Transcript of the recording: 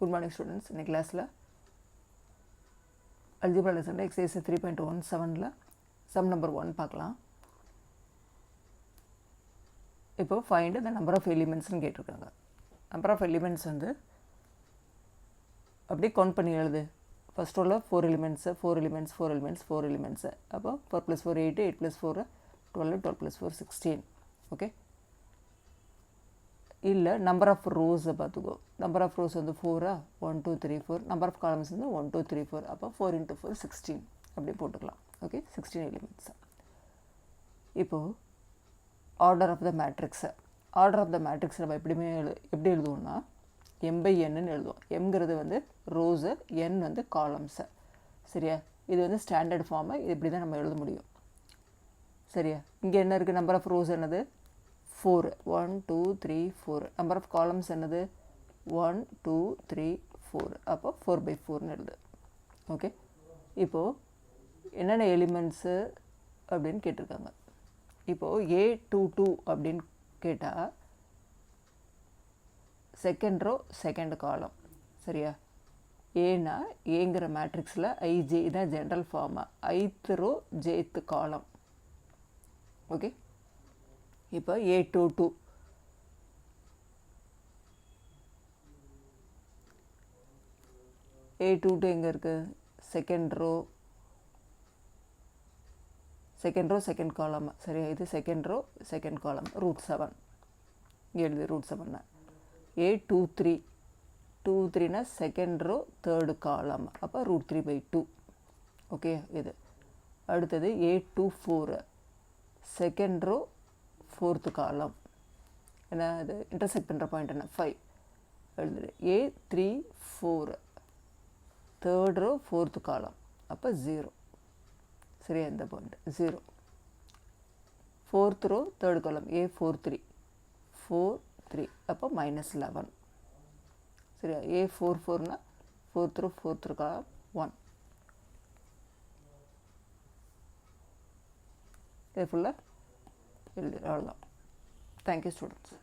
Good morning students. இந்த கிளாஸில் algebra லெசனில் எக்ஸசைஸ் 3.17ல் சம் நம்பர் 1 பார்க்கலாம். இப்போது ஃபைண்ட் த நம்பர் ஆஃப் எலிமெண்ட்ஸ்னு கேட்டிருக்காங்க. நம்பர் ஆஃப் எலிமெண்ட்ஸ் வந்து அப்படியே கவுண்ட் பண்ணி எழுது. ஃபர்ஸ்ட் ரோவில் 4 எலிமெண்ட்ஸு 4 எலிமெண்ட்ஸ் 4 எலிமெண்ட்ஸ் 4 எலிமெண்ட்ஸு. அப்போ 4 + 4 8, 8 + 4 12, 12 + 4 16. ஓகே, இல்லை நம்பர் ஆஃப் ரோஸை பார்த்துக்கோ. நம்பர் ஆஃப் ரோஸ் வந்து 4 1 2 3 4. நம்பர் ஆஃப் காலம்ஸ் வந்து 1 2 3 4. அப்போ 4 × 4 16 அப்படி போட்டுக்கலாம். Okay, 16 elements. இப்போது ஆர்டர் ஆஃப் த மேட்ரிக்ஸை நம்ம எப்படி எழுதுவோம்னா m/n எழுதுவோம். எம்ங்கிறது வந்து ரோஸு, n வந்து காலம்ஸு. சரியா, இது வந்து ஸ்டாண்டர்ட் ஃபார்மு. இது இப்படி தான் நம்ம எழுத முடியும். சரியா, இங்கே என்ன இருக்குது? நம்பர் ஆஃப் ரோஸ் என்னது? 4 1 2 3 4. நம்பர் ஆஃப் காலம்ஸ் என்னது? 1 2 3 4. அப்போ 4/4ன்னு எழுது. ஓகே, இப்போது என்னென்ன எலிமெண்ட்ஸு அப்படின்னு கேட்டிருக்காங்க. இப்போது A22 அப்படின்னு கேட்டால் செகண்ட் ரோ செகண்ட் காலம். சரியா, ஏன்னா ஏங்கிற மேட்ரிக்ஸில் IJ இதான் general form. ith row jth column. Okay, இப்போ A22 எங்கே இருக்குது? Second row second column. சரியா, இது செகண்ட் ரோ செகண்ட் காலம். √7 இங்கே எழுது. √7 A23 செகண்ட் ரோ தேர்டு காலம். அப்போ √3/2. ஓகே, இது அடுத்தது A24 செகண்ட் ரோ ஃபோர்த்து காலம். ஏன்னா இது இன்டர்செக்ட் பண்ணுற பாயிண்ட் என்ன? 5 எழுதுது. A34 தேர்ட் ரோ ஃபோர்த்து காலம். அப்போ 0. சரியா, இந்த பாயிண்ட் 0. ஃபோர்த் ரோ தேர்டு காலம் A43 4 3. அப்போ -11. சரியா, A44 ஃபோர்த் ரோ ஃபோர்த்து காலம் 1. இது ஃபுல்லாக எழுதி அவ்வளோதான். Thank you students.